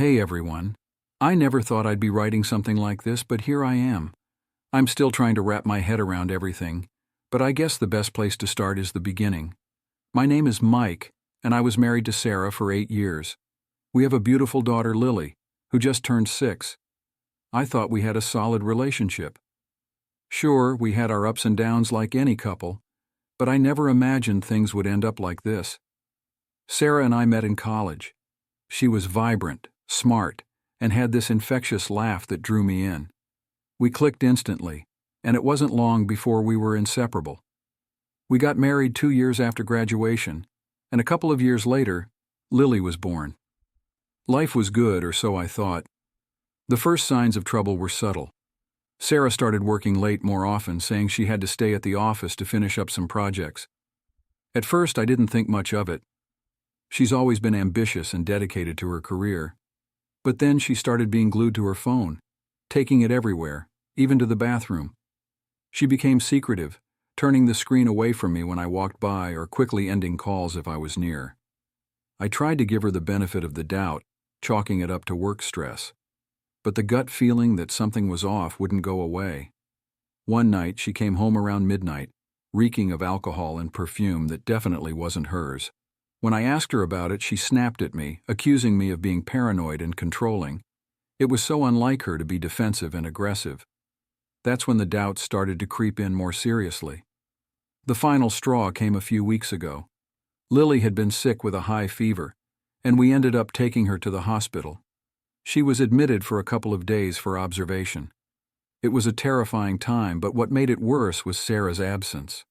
Hey everyone. I never thought I'd be writing something like this, but here I am. I'm still trying to wrap my head around everything, but I guess the best place to start is the beginning. My name is Mike, and I was married to Sarah for 8 years. We have a beautiful daughter, Lily, who just turned 6. I thought we had a solid relationship. Sure, we had our ups and downs like any couple, but I never imagined things would end up like this. Sarah and I met in college. She was vibrant, smart, and had this infectious laugh that drew me in. We clicked instantly, and it wasn't long before we were inseparable. We got married 2 years after graduation, and a couple of years later, Lily was born. Life was good, or so I thought. The first signs of trouble were subtle. Sarah started working late more often, saying she had to stay at the office to finish up some projects. At first, I didn't think much of it. She's always been ambitious and dedicated to her career. But then she started being glued to her phone, taking it everywhere, even to the bathroom. She became secretive, turning the screen away from me when I walked by or quickly ending calls if I was near. I tried to give her the benefit of the doubt, chalking it up to work stress. But the gut feeling that something was off wouldn't go away. One night she came home around midnight, reeking of alcohol and perfume that definitely wasn't hers. When I asked her about it, she snapped at me, accusing me of being paranoid and controlling. It was so unlike her to be defensive and aggressive. That's when the doubts started to creep in more seriously. The final straw came a few weeks ago. Lily had been sick with a high fever, and we ended up taking her to the hospital. She was admitted for a couple of days for observation. It was a terrifying time, but what made it worse was Sarah's absence.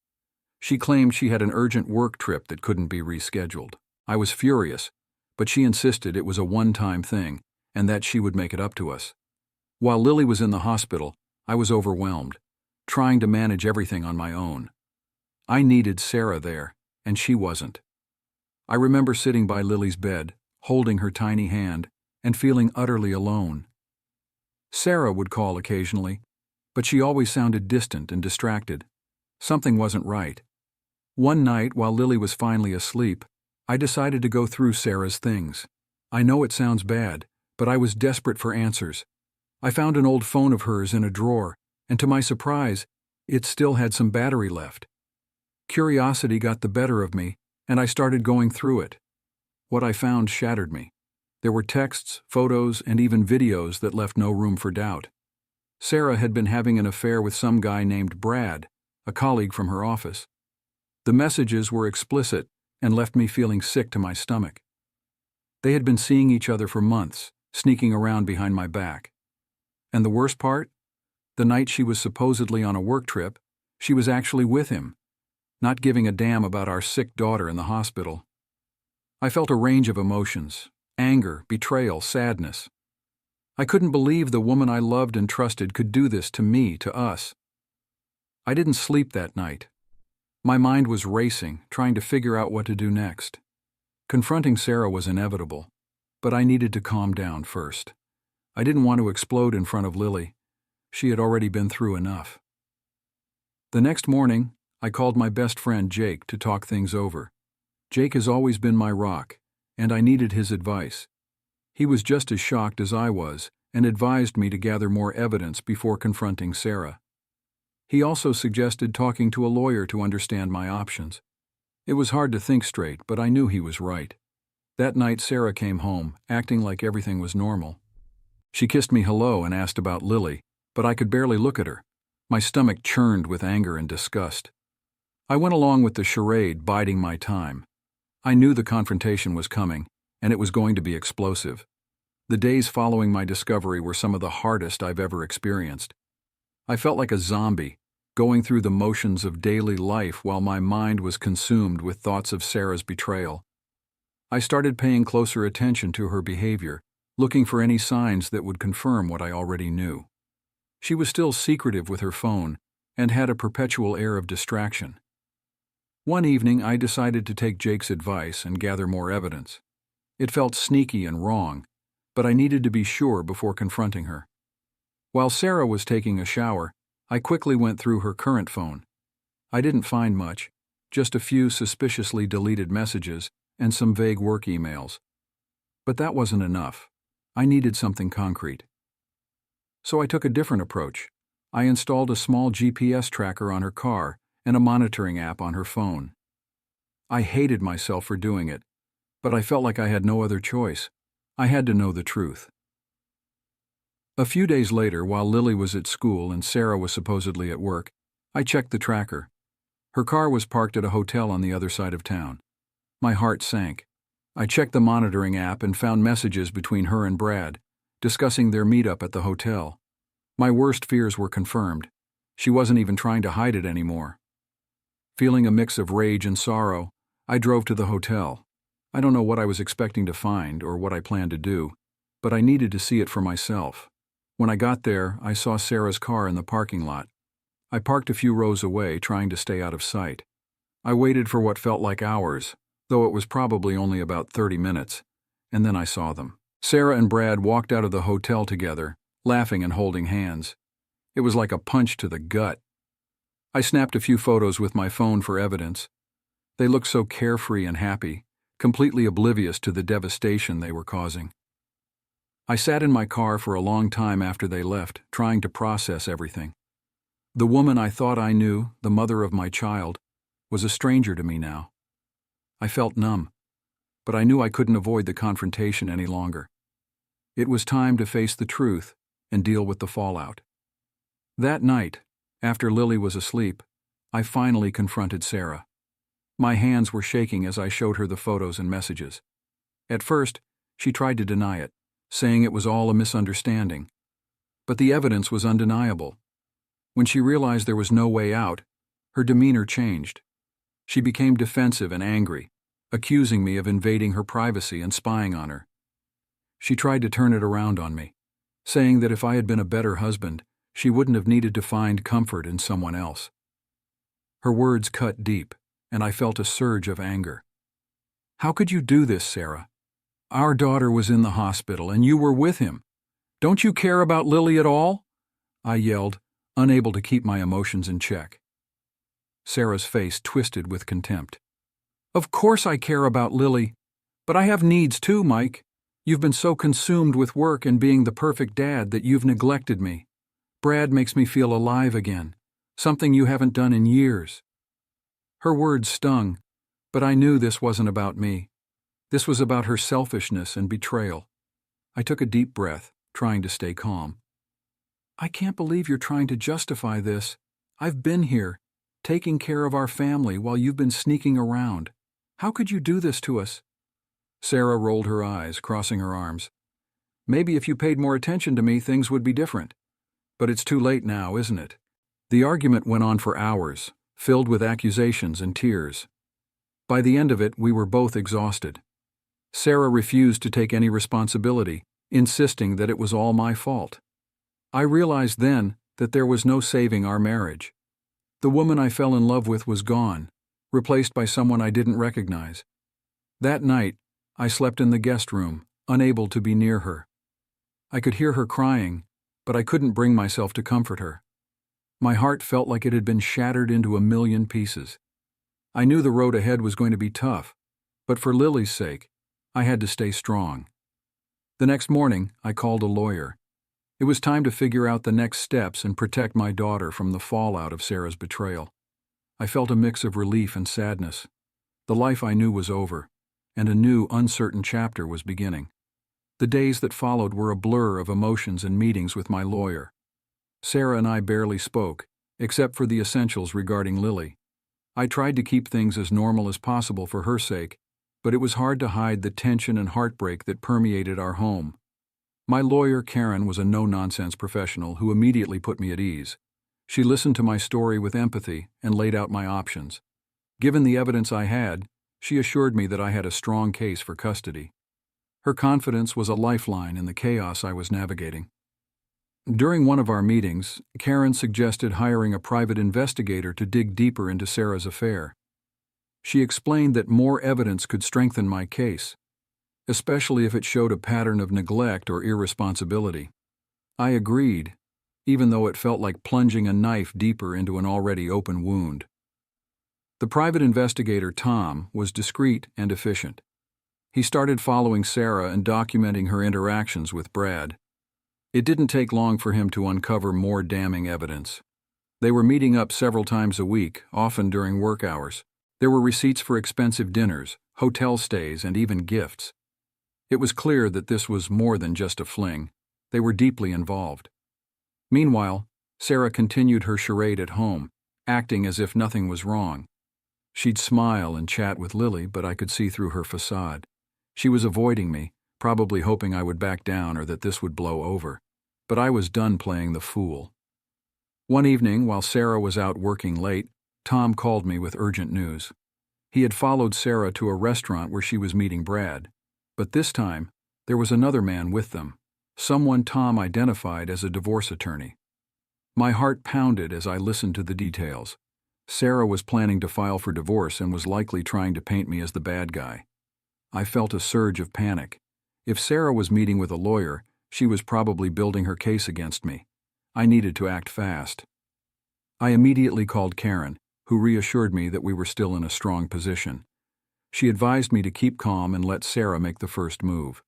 She claimed she had an urgent work trip that couldn't be rescheduled. I was furious, but she insisted it was a one-time thing and that she would make it up to us. While Lily was in the hospital, I was overwhelmed, trying to manage everything on my own. I needed Sarah there, and she wasn't. I remember sitting by Lily's bed, holding her tiny hand, and feeling utterly alone. Sarah would call occasionally, but she always sounded distant and distracted. Something wasn't right. One night, while Lily was finally asleep, I decided to go through Sarah's things. I know it sounds bad, but I was desperate for answers. I found an old phone of hers in a drawer, and to my surprise, it still had some battery left. Curiosity got the better of me, and I started going through it. What I found shattered me. There were texts, photos, and even videos that left no room for doubt. Sarah had been having an affair with some guy named Brad, a colleague from her office. The messages were explicit and left me feeling sick to my stomach. They had been seeing each other for months, sneaking around behind my back. And the worst part? The night she was supposedly on a work trip, she was actually with him, not giving a damn about our sick daughter in the hospital. I felt a range of emotions: anger, betrayal, sadness. I couldn't believe the woman I loved and trusted could do this to me, to us. I didn't sleep that night. My mind was racing, trying to figure out what to do next. Confronting Sarah was inevitable, but I needed to calm down first. I didn't want to explode in front of Lily. She had already been through enough. The next morning, I called my best friend Jake to talk things over. Jake has always been my rock, and I needed his advice. He was just as shocked as I was and advised me to gather more evidence before confronting Sarah. He also suggested talking to a lawyer to understand my options. It was hard to think straight, but I knew he was right. That night Sarah came home, acting like everything was normal. She kissed me hello and asked about Lily, but I could barely look at her. My stomach churned with anger and disgust. I went along with the charade, biding my time. I knew the confrontation was coming, and it was going to be explosive. The days following my discovery were some of the hardest I've ever experienced. I felt like a zombie, going through the motions of daily life while my mind was consumed with thoughts of Sarah's betrayal. I started paying closer attention to her behavior, looking for any signs that would confirm what I already knew. She was still secretive with her phone and had a perpetual air of distraction. One evening, I decided to take Jake's advice and gather more evidence. It felt sneaky and wrong, but I needed to be sure before confronting her. While Sarah was taking a shower, I quickly went through her current phone. I didn't find much, just a few suspiciously deleted messages and some vague work emails. But that wasn't enough. I needed something concrete. So I took a different approach. I installed a small GPS tracker on her car and a monitoring app on her phone. I hated myself for doing it, but I felt like I had no other choice. I had to know the truth. A few days later, while Lily was at school and Sarah was supposedly at work, I checked the tracker. Her car was parked at a hotel on the other side of town. My heart sank. I checked the monitoring app and found messages between her and Brad, discussing their meetup at the hotel. My worst fears were confirmed. She wasn't even trying to hide it anymore. Feeling a mix of rage and sorrow, I drove to the hotel. I don't know what I was expecting to find or what I planned to do, but I needed to see it for myself. When I got there, I saw Sarah's car in the parking lot. I parked a few rows away, trying to stay out of sight. I waited for what felt like hours, though it was probably only about 30 minutes, and then I saw them. Sarah and Brad walked out of the hotel together, laughing and holding hands. It was like a punch to the gut. I snapped a few photos with my phone for evidence. They looked so carefree and happy, completely oblivious to the devastation they were causing. I sat in my car for a long time after they left, trying to process everything. The woman I thought I knew, the mother of my child, was a stranger to me now. I felt numb, but I knew I couldn't avoid the confrontation any longer. It was time to face the truth and deal with the fallout. That night, after Lily was asleep, I finally confronted Sarah. My hands were shaking as I showed her the photos and messages. At first, she tried to deny it, saying it was all a misunderstanding. But the evidence was undeniable. When she realized there was no way out, her demeanor changed. She became defensive and angry, accusing me of invading her privacy and spying on her. She tried to turn it around on me, saying that if I had been a better husband, she wouldn't have needed to find comfort in someone else. Her words cut deep, and I felt a surge of anger. "How could you do this, Sarah? Our daughter was in the hospital, and you were with him. Don't you care about Lily at all?" I yelled, unable to keep my emotions in check. Sarah's face twisted with contempt. "Of course I care about Lily, but I have needs too, Mike. You've been so consumed with work and being the perfect dad that you've neglected me. Brad makes me feel alive again, something you haven't done in years." Her words stung, but I knew this wasn't about me. This was about her selfishness and betrayal. I took a deep breath, trying to stay calm. "I can't believe you're trying to justify this. I've been here, taking care of our family while you've been sneaking around. How could you do this to us?" Sarah rolled her eyes, crossing her arms. "Maybe if you paid more attention to me, things would be different. But it's too late now, isn't it?" The argument went on for hours, filled with accusations and tears. By the end of it, we were both exhausted. Sarah refused to take any responsibility, insisting that it was all my fault. I realized then that there was no saving our marriage. The woman I fell in love with was gone, replaced by someone I didn't recognize. That night, I slept in the guest room, unable to be near her. I could hear her crying, but I couldn't bring myself to comfort her. My heart felt like it had been shattered into a million pieces. I knew the road ahead was going to be tough, but for Lily's sake, I had to stay strong. The next morning, I called a lawyer. It was time to figure out the next steps and protect my daughter from the fallout of Sarah's betrayal. I felt a mix of relief and sadness. The life I knew was over, and a new, uncertain chapter was beginning. The days that followed were a blur of emotions and meetings with my lawyer. Sarah and I barely spoke, except for the essentials regarding Lily. I tried to keep things as normal as possible for her sake, but it was hard to hide the tension and heartbreak that permeated our home. My lawyer, Karen, was a no-nonsense professional who immediately put me at ease. She listened to my story with empathy and laid out my options. Given the evidence I had, she assured me that I had a strong case for custody. Her confidence was a lifeline in the chaos I was navigating. During one of our meetings, Karen suggested hiring a private investigator to dig deeper into Sarah's affair. She explained that more evidence could strengthen my case, especially if it showed a pattern of neglect or irresponsibility. I agreed, even though it felt like plunging a knife deeper into an already open wound. The private investigator, Tom, was discreet and efficient. He started following Sarah and documenting her interactions with Brad. It didn't take long for him to uncover more damning evidence. They were meeting up several times a week, often during work hours. There were receipts for expensive dinners, hotel stays, and even gifts. It was clear that this was more than just a fling. They were deeply involved. Meanwhile, Sarah continued her charade at home, acting as if nothing was wrong. She'd smile and chat with Lily, but I could see through her facade. She was avoiding me, probably hoping I would back down or that this would blow over. But I was done playing the fool. One evening, while Sarah was out working late, Tom called me with urgent news. He had followed Sarah to a restaurant where she was meeting Brad. But this time, there was another man with them, someone Tom identified as a divorce attorney. My heart pounded as I listened to the details. Sarah was planning to file for divorce and was likely trying to paint me as the bad guy. I felt a surge of panic. If Sarah was meeting with a lawyer, she was probably building her case against me. I needed to act fast. I immediately called Karen, who reassured me that we were still in a strong position. She advised me to keep calm and let Sarah make the first move.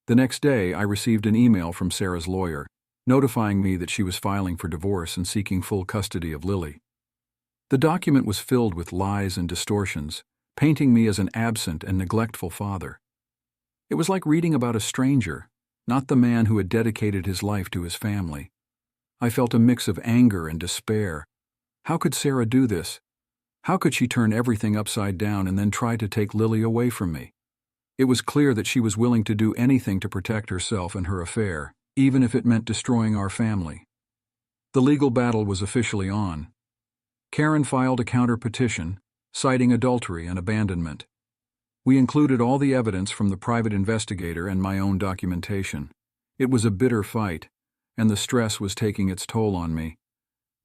The next day, I received an email from Sarah's lawyer, notifying me that she was filing for divorce and seeking full custody of Lily. The document was filled with lies and distortions, painting me as an absent and neglectful father. It was like reading about a stranger, not the man who had dedicated his life to his family. I felt a mix of anger and despair. How could Sarah do this? How could she turn everything upside down and then try to take Lily away from me? It was clear that she was willing to do anything to protect herself and her affair, even if it meant destroying our family. The legal battle was officially on. Karen filed a counter-petition, citing adultery and abandonment. We included all the evidence from the private investigator and my own documentation. It was a bitter fight, and the stress was taking its toll on me.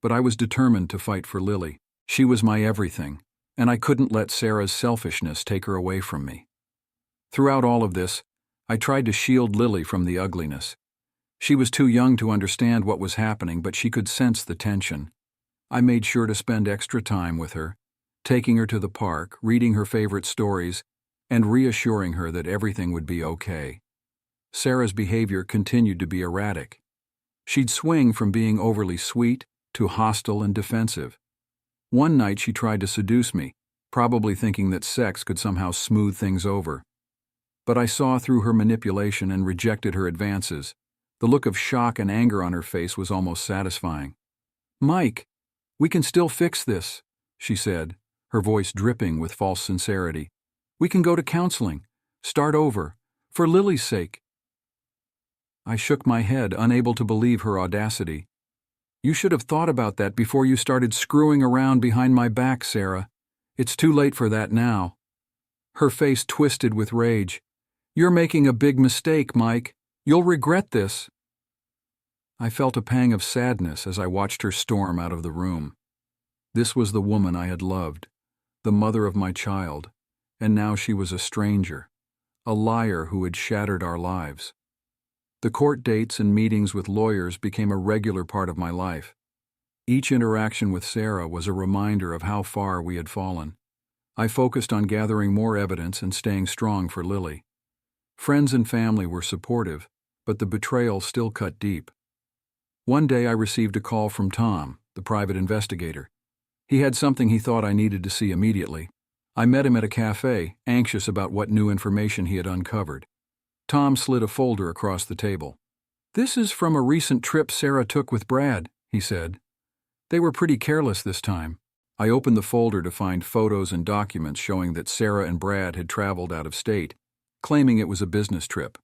But I was determined to fight for Lily. She was my everything, and I couldn't let Sarah's selfishness take her away from me. Throughout all of this, I tried to shield Lily from the ugliness. She was too young to understand what was happening, but she could sense the tension. I made sure to spend extra time with her, taking her to the park, reading her favorite stories, and reassuring her that everything would be okay. Sarah's behavior continued to be erratic. She'd swing from being overly sweet to hostile and defensive. One night she tried to seduce me, probably thinking that sex could somehow smooth things over. But I saw through her manipulation and rejected her advances. The look of shock and anger on her face was almost satisfying. "Mike, we can still fix this," she said, her voice dripping with false sincerity. "We can go to counseling, start over, for Lily's sake." I shook my head, unable to believe her audacity. "You should have thought about that before you started screwing around behind my back, Sarah. It's too late for that now." Her face twisted with rage. "You're making a big mistake, Mike. You'll regret this." I felt a pang of sadness as I watched her storm out of the room. This was the woman I had loved, the mother of my child, and now she was a stranger, a liar who had shattered our lives. The court dates and meetings with lawyers became a regular part of my life. Each interaction with Sarah was a reminder of how far we had fallen. I focused on gathering more evidence and staying strong for Lily. Friends and family were supportive, but the betrayal still cut deep. One day I received a call from Tom, the private investigator. He had something he thought I needed to see immediately. I met him at a cafe, anxious about what new information he had uncovered. Tom slid a folder across the table. "This is from a recent trip Sarah took with Brad," he said. "They were pretty careless this time." I opened the folder to find photos and documents showing that Sarah and Brad had traveled out of state, claiming it was a business trip.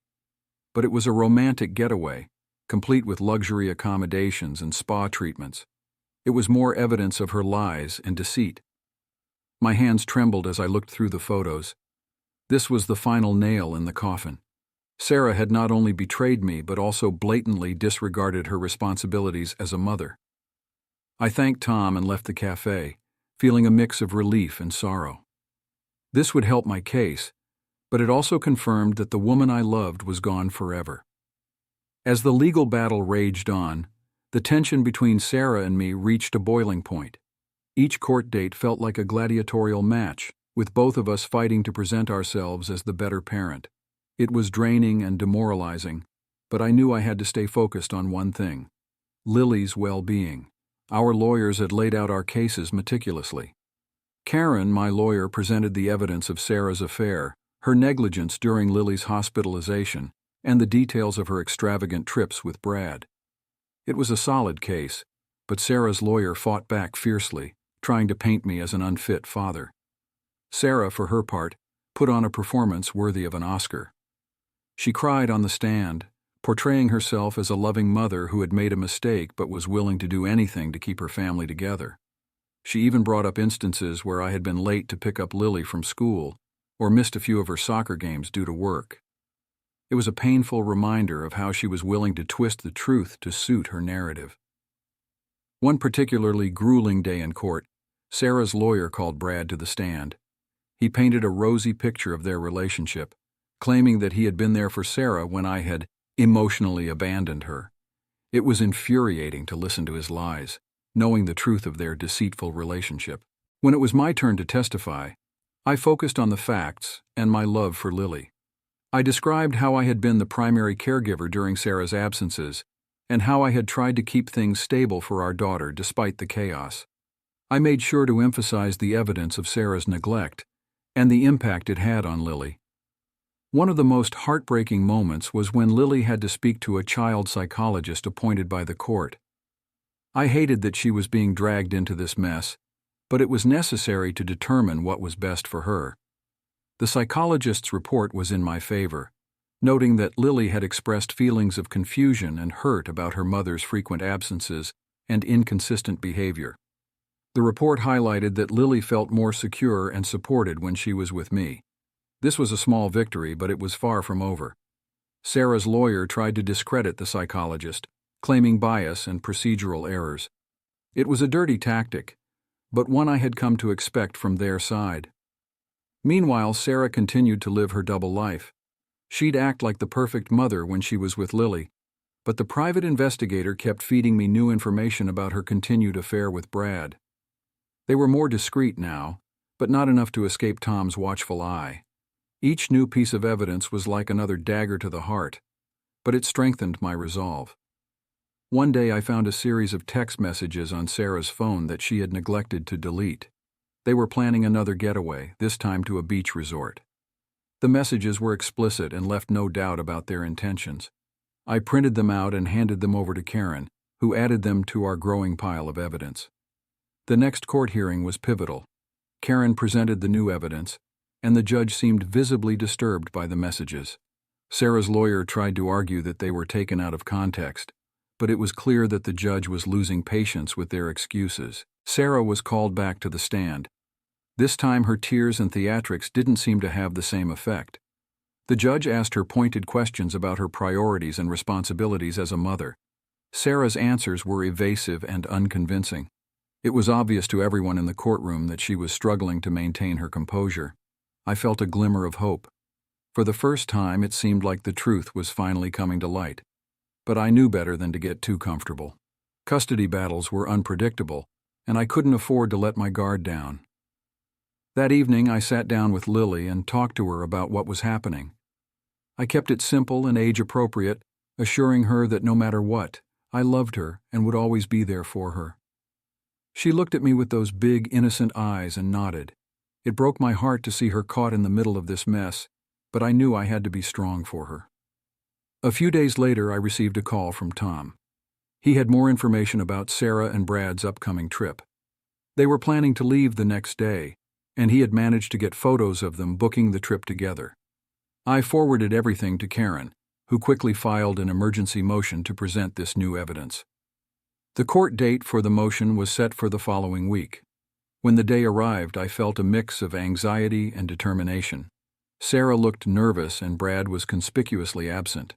But it was a romantic getaway, complete with luxury accommodations and spa treatments. It was more evidence of her lies and deceit. My hands trembled as I looked through the photos. This was the final nail in the coffin. Sarah had not only betrayed me but also blatantly disregarded her responsibilities as a mother. I thanked Tom and left the cafe, feeling a mix of relief and sorrow. This would help my case, but it also confirmed that the woman I loved was gone forever. As the legal battle raged on, the tension between Sarah and me reached a boiling point. Each court date felt like a gladiatorial match, with both of us fighting to present ourselves as the better parent. It was draining and demoralizing, but I knew I had to stay focused on one thing: Lily's well-being. Our lawyers had laid out our cases meticulously. Karen, my lawyer, presented the evidence of Sarah's affair, her negligence during Lily's hospitalization, and the details of her extravagant trips with Brad. It was a solid case, but Sarah's lawyer fought back fiercely, trying to paint me as an unfit father. Sarah, for her part, put on a performance worthy of an Oscar. She cried on the stand, portraying herself as a loving mother who had made a mistake but was willing to do anything to keep her family together. She even brought up instances where I had been late to pick up Lily from school or missed a few of her soccer games due to work. It was a painful reminder of how she was willing to twist the truth to suit her narrative. One particularly grueling day in court, Sarah's lawyer called Brad to the stand. He painted a rosy picture of their relationship, claiming that he had been there for Sarah when I had emotionally abandoned her. It was infuriating to listen to his lies, knowing the truth of their deceitful relationship. When it was my turn to testify, I focused on the facts and my love for Lily. I described how I had been the primary caregiver during Sarah's absences and how I had tried to keep things stable for our daughter despite the chaos. I made sure to emphasize the evidence of Sarah's neglect and the impact it had on Lily. One of the most heartbreaking moments was when Lily had to speak to a child psychologist appointed by the court. I hated that she was being dragged into this mess, but it was necessary to determine what was best for her. The psychologist's report was in my favor, noting that Lily had expressed feelings of confusion and hurt about her mother's frequent absences and inconsistent behavior. The report highlighted that Lily felt more secure and supported when she was with me. This was a small victory, but it was far from over. Sarah's lawyer tried to discredit the psychologist, claiming bias and procedural errors. It was a dirty tactic, but one I had come to expect from their side. Meanwhile, Sarah continued to live her double life. She'd act like the perfect mother when she was with Lily, but the private investigator kept feeding me new information about her continued affair with Brad. They were more discreet now, but not enough to escape Tom's watchful eye. Each new piece of evidence was like another dagger to the heart, but it strengthened my resolve. One day I found a series of text messages on Sarah's phone that she had neglected to delete. They were planning another getaway, this time to a beach resort. The messages were explicit and left no doubt about their intentions. I printed them out and handed them over to Karen, who added them to our growing pile of evidence. The next court hearing was pivotal. Karen presented the new evidence, and the judge seemed visibly disturbed by the messages. Sarah's lawyer tried to argue that they were taken out of context, but it was clear that the judge was losing patience with their excuses. Sarah was called back to the stand. This time her tears and theatrics didn't seem to have the same effect. The judge asked her pointed questions about her priorities and responsibilities as a mother. Sarah's answers were evasive and unconvincing. It was obvious to everyone in the courtroom that she was struggling to maintain her composure. I felt a glimmer of hope. For the first time, it seemed like the truth was finally coming to light. But I knew better than to get too comfortable. Custody battles were unpredictable, and I couldn't afford to let my guard down. That evening, I sat down with Lily and talked to her about what was happening. I kept it simple and age-appropriate, assuring her that no matter what, I loved her and would always be there for her. She looked at me with those big, innocent eyes and nodded. It broke my heart to see her caught in the middle of this mess, but I knew I had to be strong for her. A few days later, I received a call from Tom. He had more information about Sarah and Brad's upcoming trip. They were planning to leave the next day, and he had managed to get photos of them booking the trip together. I forwarded everything to Karen, who quickly filed an emergency motion to present this new evidence. The court date for the motion was set for the following week. When the day arrived, I felt a mix of anxiety and determination. Sarah looked nervous and Brad was conspicuously absent.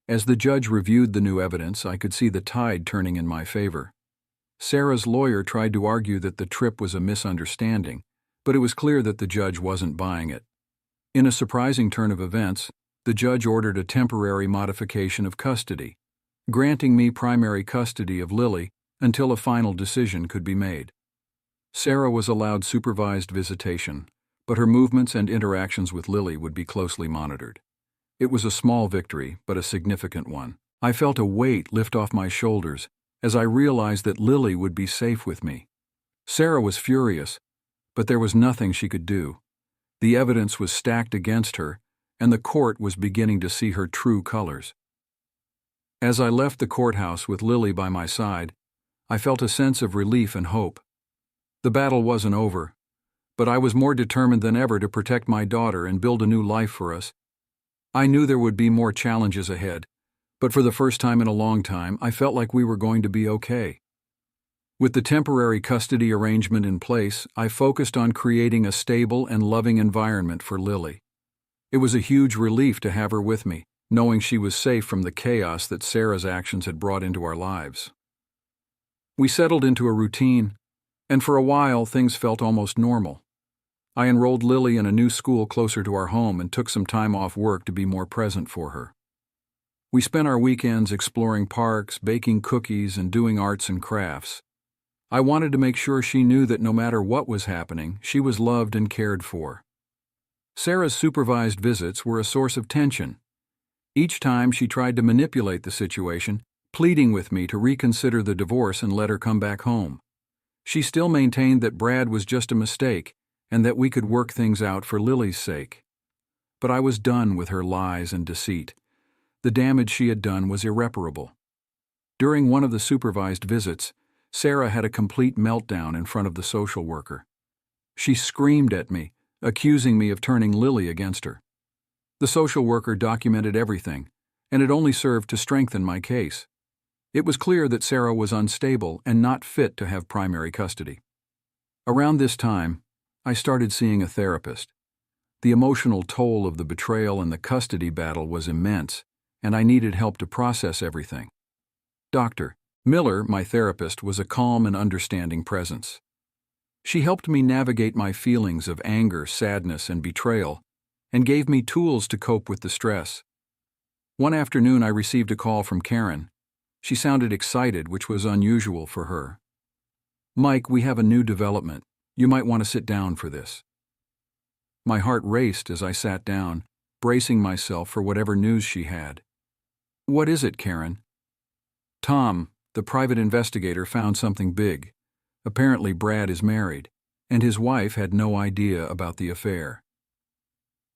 As the judge reviewed the new evidence, I could see the tide turning in my favor. Sarah's lawyer tried to argue that the trip was a misunderstanding, but it was clear that the judge wasn't buying it. In a surprising turn of events, the judge ordered a temporary modification of custody, granting me primary custody of Lily until a final decision could be made. Sarah was allowed supervised visitation, but her movements and interactions with Lily would be closely monitored. It was a small victory, but a significant one. I felt a weight lift off my shoulders as I realized that Lily would be safe with me. Sarah was furious, but there was nothing she could do. The evidence was stacked against her, and the court was beginning to see her true colors. As I left the courthouse with Lily by my side, I felt a sense of relief and hope. The battle wasn't over, but I was more determined than ever to protect my daughter and build a new life for us. I knew there would be more challenges ahead, but for the first time in a long time, I felt like we were going to be okay. With the temporary custody arrangement in place, I focused on creating a stable and loving environment for Lily. It was a huge relief to have her with me, knowing she was safe from the chaos that Sarah's actions had brought into our lives. We settled into a routine, and for a while things felt almost normal. I enrolled Lily in a new school closer to our home and took some time off work to be more present for her. We spent our weekends exploring parks, baking cookies, and doing arts and crafts. I wanted to make sure she knew that no matter what was happening, she was loved and cared for. Sarah's supervised visits were a source of tension. Each time she tried to manipulate the situation, pleading with me to reconsider the divorce and let her come back home. She still maintained that Brad was just a mistake and that we could work things out for Lily's sake. But I was done with her lies and deceit. The damage she had done was irreparable. During one of the supervised visits, Sarah had a complete meltdown in front of the social worker. She screamed at me, accusing me of turning Lily against her. The social worker documented everything, and it only served to strengthen my case. It was clear that Sarah was unstable and not fit to have primary custody. Around this time, I started seeing a therapist. The emotional toll of the betrayal and the custody battle was immense, and I needed help to process everything. Dr. Miller, my therapist, was a calm and understanding presence. She helped me navigate my feelings of anger, sadness, and betrayal, and gave me tools to cope with the stress. One afternoon I received a call from Karen. She sounded excited, which was unusual for her. "Mike, we have a new development. You might want to sit down for this." My heart raced as I sat down, bracing myself for whatever news she had. "What is it, Karen?" "Tom, the private investigator, found something big. Apparently Brad is married, and his wife had no idea about the affair."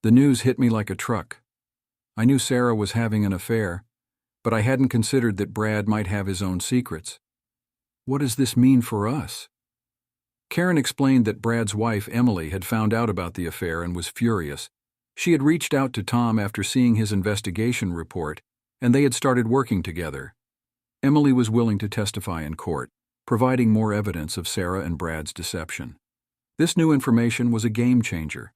The news hit me like a truck. I knew Sarah was having an affair, but I hadn't considered that Brad might have his own secrets. What does this mean for us? Karen explained that Brad's wife, Emily, had found out about the affair and was furious. She had reached out to Tom after seeing his investigation report, and they had started working together. Emily was willing to testify in court, providing more evidence of Sarah and Brad's deception. This new information was a game changer.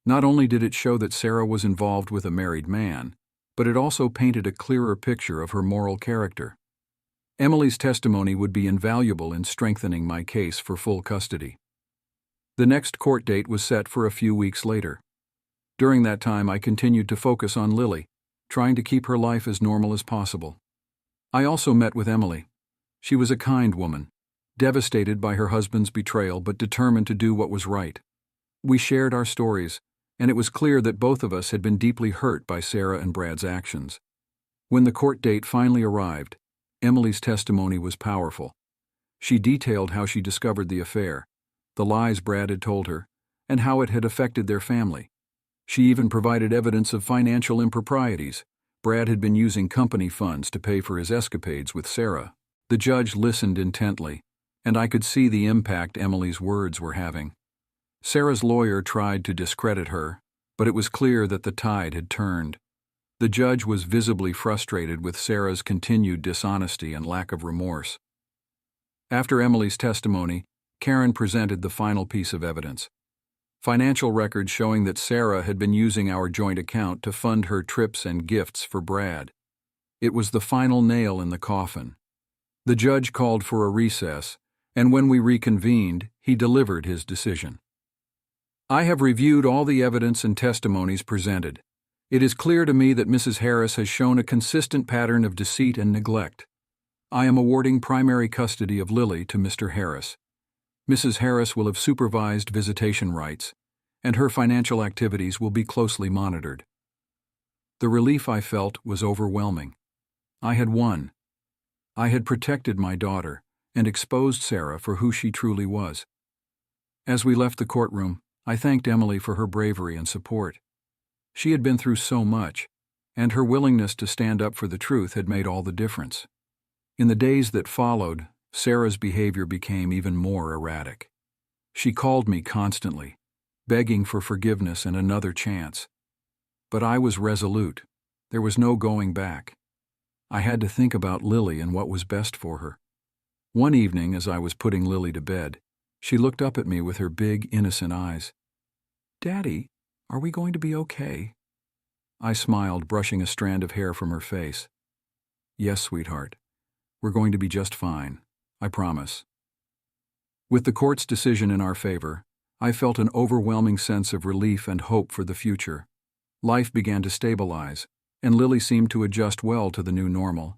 Not only did it show that Sarah was involved with a married man, but it also painted a clearer picture of her moral character. Emily's testimony would be invaluable in strengthening my case for full custody. The next court date was set for a few weeks later. During that time, I continued to focus on Lily, trying to keep her life as normal as possible. I also met with Emily. She was a kind woman, devastated by her husband's betrayal but determined to do what was right. We shared our stories, and it was clear that both of us had been deeply hurt by Sarah and Brad's actions. When the court date finally arrived, Emily's testimony was powerful. She detailed how she discovered the affair, the lies Brad had told her, and how it had affected their family. She even provided evidence of financial improprieties. Brad had been using company funds to pay for his escapades with Sarah. The judge listened intently, and I could see the impact Emily's words were having. Sarah's lawyer tried to discredit her, but it was clear that the tide had turned. The judge was visibly frustrated with Sarah's continued dishonesty and lack of remorse. After Emily's testimony, Karen presented the final piece of evidence. Financial records showing that Sarah had been using our joint account to fund her trips and gifts for Brad. It was the final nail in the coffin. The judge called for a recess, and when we reconvened, he delivered his decision. "I have reviewed all the evidence and testimonies presented. It is clear to me that Mrs. Harris has shown a consistent pattern of deceit and neglect. I am awarding primary custody of Lily to Mr. Harris. Mrs. Harris will have supervised visitation rights, and her financial activities will be closely monitored. The relief I felt was overwhelming. I had won. I had protected my daughter and exposed Sarah for who she truly was. As we left the courtroom, I thanked Emily for her bravery and support. She had been through so much, and her willingness to stand up for the truth had made all the difference. In the days that followed, Sarah's behavior became even more erratic. She called me constantly, begging for forgiveness and another chance. But I was resolute. There was no going back. I had to think about Lily and what was best for her. One evening, as I was putting Lily to bed, she looked up at me with her big, innocent eyes. "Daddy, are we going to be okay?" I smiled, brushing a strand of hair from her face. "Yes, sweetheart. We're going to be just fine. I promise." With the court's decision in our favor, I felt an overwhelming sense of relief and hope for the future. Life began to stabilize, and Lily seemed to adjust well to the new normal.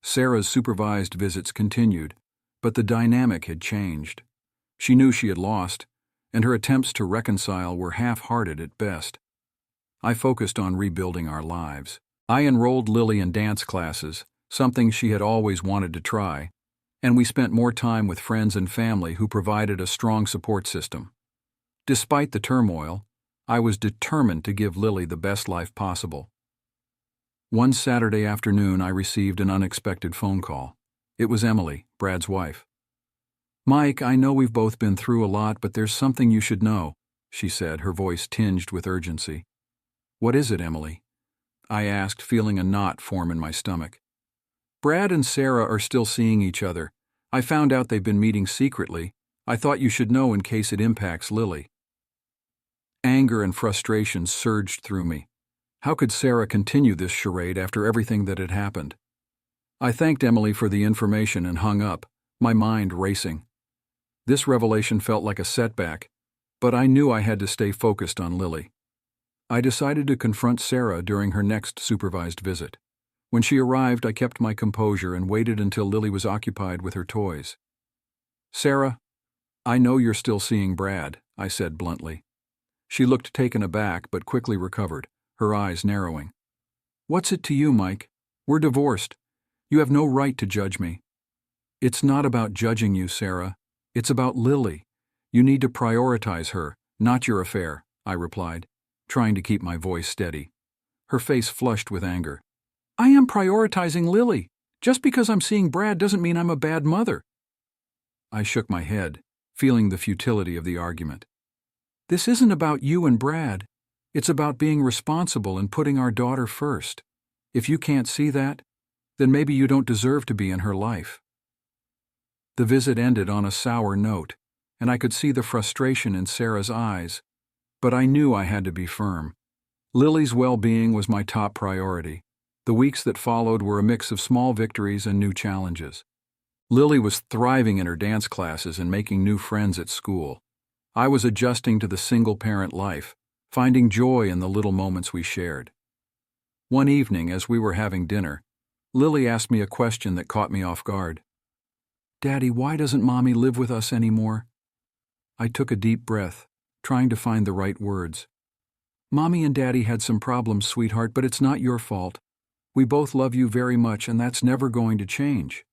Sarah's supervised visits continued, but the dynamic had changed. She knew she had lost, and her attempts to reconcile were half-hearted at best. I focused on rebuilding our lives. I enrolled Lily in dance classes, something she had always wanted to try, and we spent more time with friends and family who provided a strong support system. Despite the turmoil, I was determined to give Lily the best life possible. One Saturday afternoon, I received an unexpected phone call. It was Emily, Brad's wife. "Mike, I know we've both been through a lot, but there's something you should know," she said, her voice tinged with urgency. "What is it, Emily?" I asked, feeling a knot form in my stomach. "Brad and Sarah are still seeing each other. I found out they've been meeting secretly. I thought you should know in case it impacts Lily." Anger and frustration surged through me. How could Sarah continue this charade after everything that had happened? I thanked Emily for the information and hung up, my mind racing. This revelation felt like a setback, but I knew I had to stay focused on Lily. I decided to confront Sarah during her next supervised visit. When she arrived, I kept my composure and waited until Lily was occupied with her toys. "Sarah, I know you're still seeing Brad," I said bluntly. She looked taken aback but quickly recovered, her eyes narrowing. "What's it to you, Mike? We're divorced. You have no right to judge me." "It's not about judging you, Sarah. It's about Lily. You need to prioritize her, not your affair," I replied, trying to keep my voice steady. Her face flushed with anger. "I am prioritizing Lily. Just because I'm seeing Brad doesn't mean I'm a bad mother." I shook my head, feeling the futility of the argument. "This isn't about you and Brad. It's about being responsible and putting our daughter first. If you can't see that, then maybe you don't deserve to be in her life." The visit ended on a sour note, and I could see the frustration in Sarah's eyes, but I knew I had to be firm. Lily's well-being was my top priority. The weeks that followed were a mix of small victories and new challenges. Lily was thriving in her dance classes and making new friends at school. I was adjusting to the single-parent life, finding joy in the little moments we shared. One evening, as we were having dinner, Lily asked me a question that caught me off guard. "Daddy, why doesn't Mommy live with us anymore?" I took a deep breath, trying to find the right words. "Mommy and Daddy had some problems, sweetheart, but it's not your fault. We both love you very much, and that's never going to change."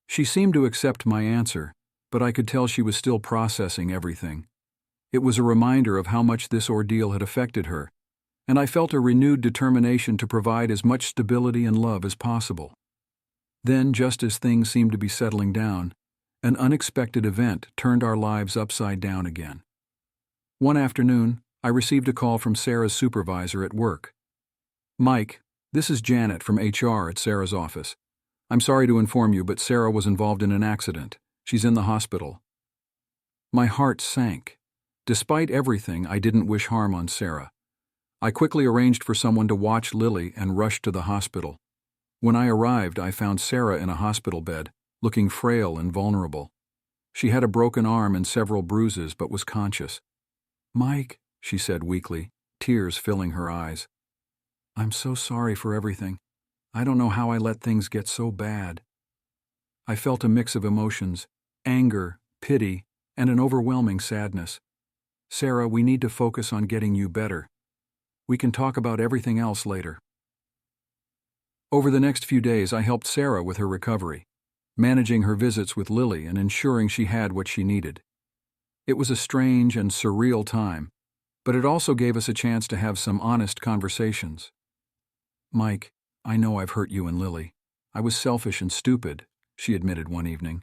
She seemed to accept my answer, but I could tell she was still processing everything. It was a reminder of how much this ordeal had affected her, and I felt a renewed determination to provide as much stability and love as possible. Then, just as things seemed to be settling down, an unexpected event turned our lives upside down again. One afternoon, I received a call from Sarah's supervisor at work. "Mike, this is Janet from HR at Sarah's office. I'm sorry to inform you, but Sarah was involved in an accident. She's in the hospital." My heart sank. Despite everything, I didn't wish harm on Sarah. I quickly arranged for someone to watch Lily and rushed to the hospital. When I arrived, I found Sarah in a hospital bed, looking frail and vulnerable. She had a broken arm and several bruises, but was conscious. "Mike," she said weakly, tears filling her eyes. "I'm so sorry for everything. I don't know how I let things get so bad." I felt a mix of emotions, anger, pity, and an overwhelming sadness. Sarah, we need to focus on getting you better. We can talk about everything else later. Over the next few days, I helped Sarah with her recovery, managing her visits with Lily and ensuring she had what she needed. It was a strange and surreal time, but it also gave us a chance to have some honest conversations. Mike, I know I've hurt you and Lily. I was selfish and stupid, she admitted one evening.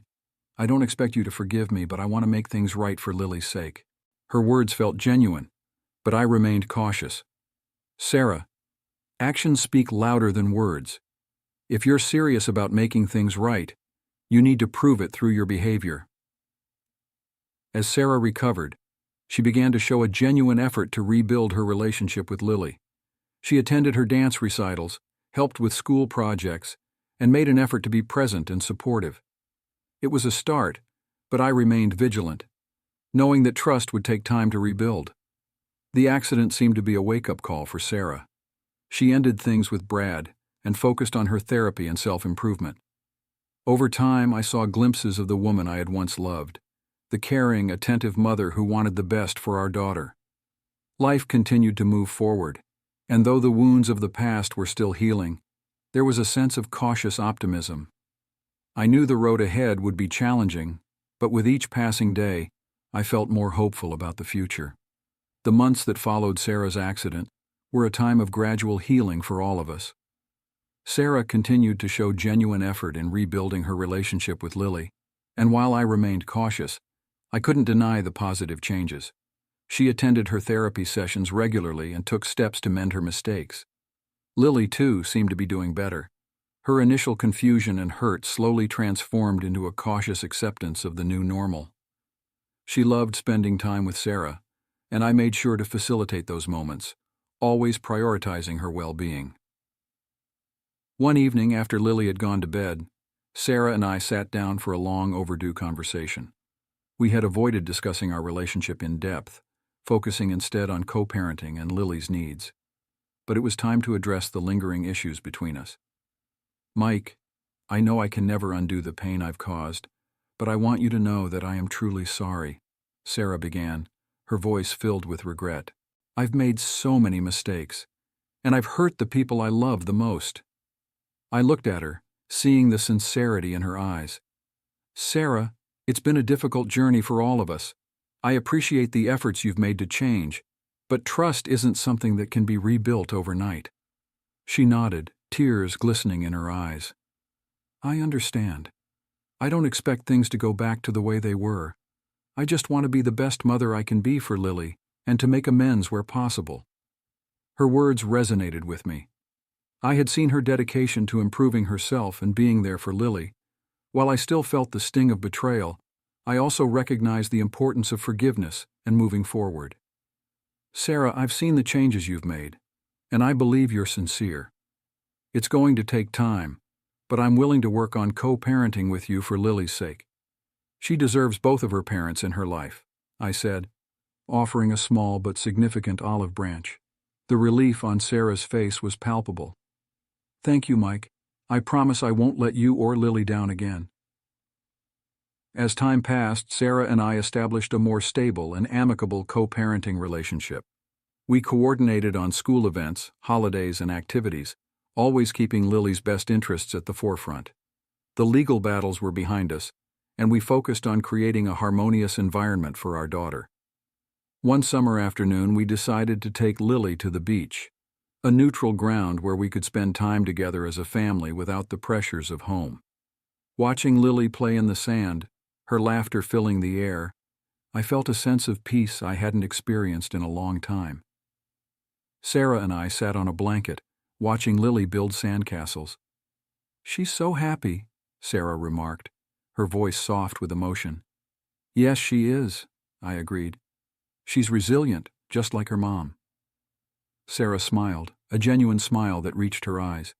I don't expect you to forgive me, but I want to make things right for Lily's sake. Her words felt genuine, but I remained cautious. Sarah, actions speak louder than words. If you're serious about making things right, you need to prove it through your behavior. As Sarah recovered, she began to show a genuine effort to rebuild her relationship with Lily. She attended her dance recitals, helped with school projects, and made an effort to be present and supportive. It was a start, but I remained vigilant, knowing that trust would take time to rebuild. The accident seemed to be a wake-up call for Sarah. She ended things with Brad and focused on her therapy and self-improvement. Over time, I saw glimpses of the woman I had once loved, the caring, attentive mother who wanted the best for our daughter. Life continued to move forward, and though the wounds of the past were still healing, there was a sense of cautious optimism. I knew the road ahead would be challenging, but with each passing day, I felt more hopeful about the future. The months that followed Sarah's accident were a time of gradual healing for all of us. Sarah continued to show genuine effort in rebuilding her relationship with Lily, and while I remained cautious, I couldn't deny the positive changes. She attended her therapy sessions regularly and took steps to mend her mistakes. Lily, too, seemed to be doing better. Her initial confusion and hurt slowly transformed into a cautious acceptance of the new normal. She loved spending time with Sarah, and I made sure to facilitate those moments, always prioritizing her well-being. One evening after Lily had gone to bed, Sarah and I sat down for a long overdue conversation. We had avoided discussing our relationship in depth, focusing instead on co-parenting and Lily's needs. But it was time to address the lingering issues between us. Mike, I know I can never undo the pain I've caused, but I want you to know that I am truly sorry, Sarah began, her voice filled with regret. I've made so many mistakes, and I've hurt the people I love the most. I looked at her, seeing the sincerity in her eyes. Sarah, it's been a difficult journey for all of us. I appreciate the efforts you've made to change, but trust isn't something that can be rebuilt overnight. She nodded, tears glistening in her eyes. I understand. I don't expect things to go back to the way they were. I just want to be the best mother I can be for Lily and to make amends where possible. Her words resonated with me. I had seen her dedication to improving herself and being there for Lily. While I still felt the sting of betrayal, I also recognized the importance of forgiveness and moving forward. Sarah, I've seen the changes you've made, and I believe you're sincere. It's going to take time, but I'm willing to work on co-parenting with you for Lily's sake. She deserves both of her parents in her life, I said, offering a small but significant olive branch. The relief on Sarah's face was palpable. Thank you, Mike. I promise I won't let you or Lily down again. As time passed, Sarah and I established a more stable and amicable co-parenting relationship. We coordinated on school events, holidays, and activities, always keeping Lily's best interests at the forefront. The legal battles were behind us, and we focused on creating a harmonious environment for our daughter. One summer afternoon, we decided to take Lily to the beach, a neutral ground where we could spend time together as a family without the pressures of home. Watching Lily play in the sand, her laughter filling the air, I felt a sense of peace I hadn't experienced in a long time. Sarah and I sat on a blanket, watching Lily build sandcastles. She's so happy, Sarah remarked, her voice soft with emotion. Yes, she is, I agreed. She's resilient, just like her mom. Sarah smiled, a genuine smile that reached her eyes.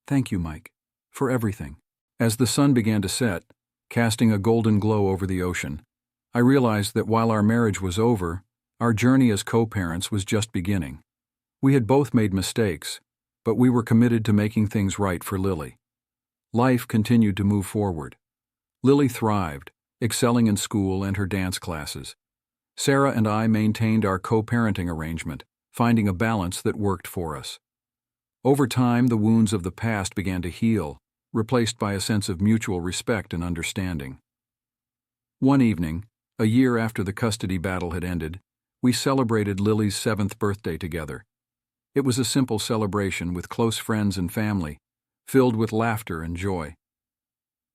Thank you, Mike, for everything. As the sun began to set, casting a golden glow over the ocean, I realized that while our marriage was over, our journey as co-parents was just beginning. We had both made mistakes, but we were committed to making things right for Lily. Life continued to move forward. Lily thrived, excelling in school and her dance classes. Sarah and I maintained our co-parenting arrangement, finding a balance that worked for us. Over time, the wounds of the past began to heal, replaced by a sense of mutual respect and understanding. One evening, a year after the custody battle had ended, we celebrated Lily's 7th birthday together. It was a simple celebration with close friends and family, filled with laughter and joy.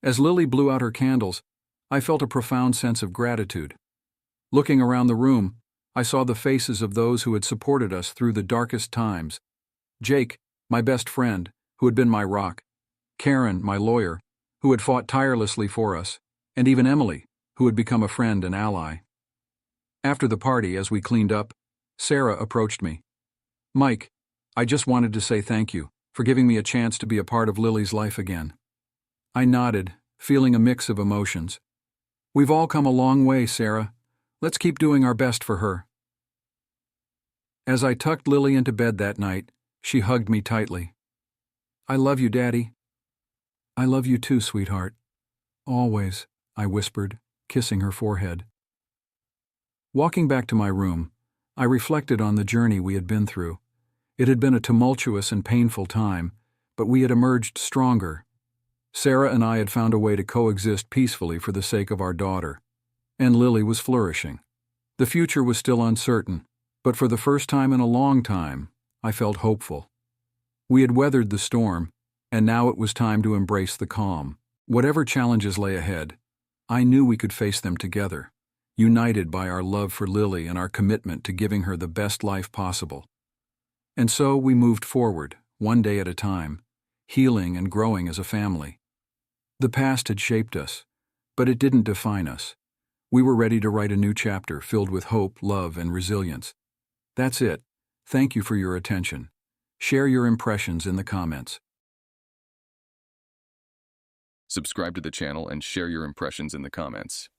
As Lily blew out her candles, I felt a profound sense of gratitude. Looking around the room, I saw the faces of those who had supported us through the darkest times. Jake, my best friend, who had been my rock; Karen, my lawyer, who had fought tirelessly for us; and even Emily, who had become a friend and ally. After the party, as we cleaned up, Sarah approached me. "Mike, I just wanted to say thank you for giving me a chance to be a part of Lily's life again." I nodded, feeling a mix of emotions. "We've all come a long way, Sarah. Let's keep doing our best for her." As I tucked Lily into bed that night, she hugged me tightly. "I love you, Daddy." "I love you too, sweetheart. Always," I whispered, kissing her forehead. Walking back to my room, I reflected on the journey we had been through. It had been a tumultuous and painful time, but we had emerged stronger. Sarah and I had found a way to coexist peacefully for the sake of our daughter, and Lily was flourishing. The future was still uncertain, but for the first time in a long time, I felt hopeful. We had weathered the storm, and now it was time to embrace the calm. Whatever challenges lay ahead, I knew we could face them together, united by our love for Lily and our commitment to giving her the best life possible. And so we moved forward, one day at a time, healing and growing as a family. The past had shaped us, but it didn't define us. We were ready to write a new chapter filled with hope, love, and resilience. That's it. Thank you for your attention. Share your impressions in the comments. Subscribe to the channel and share your impressions in the comments.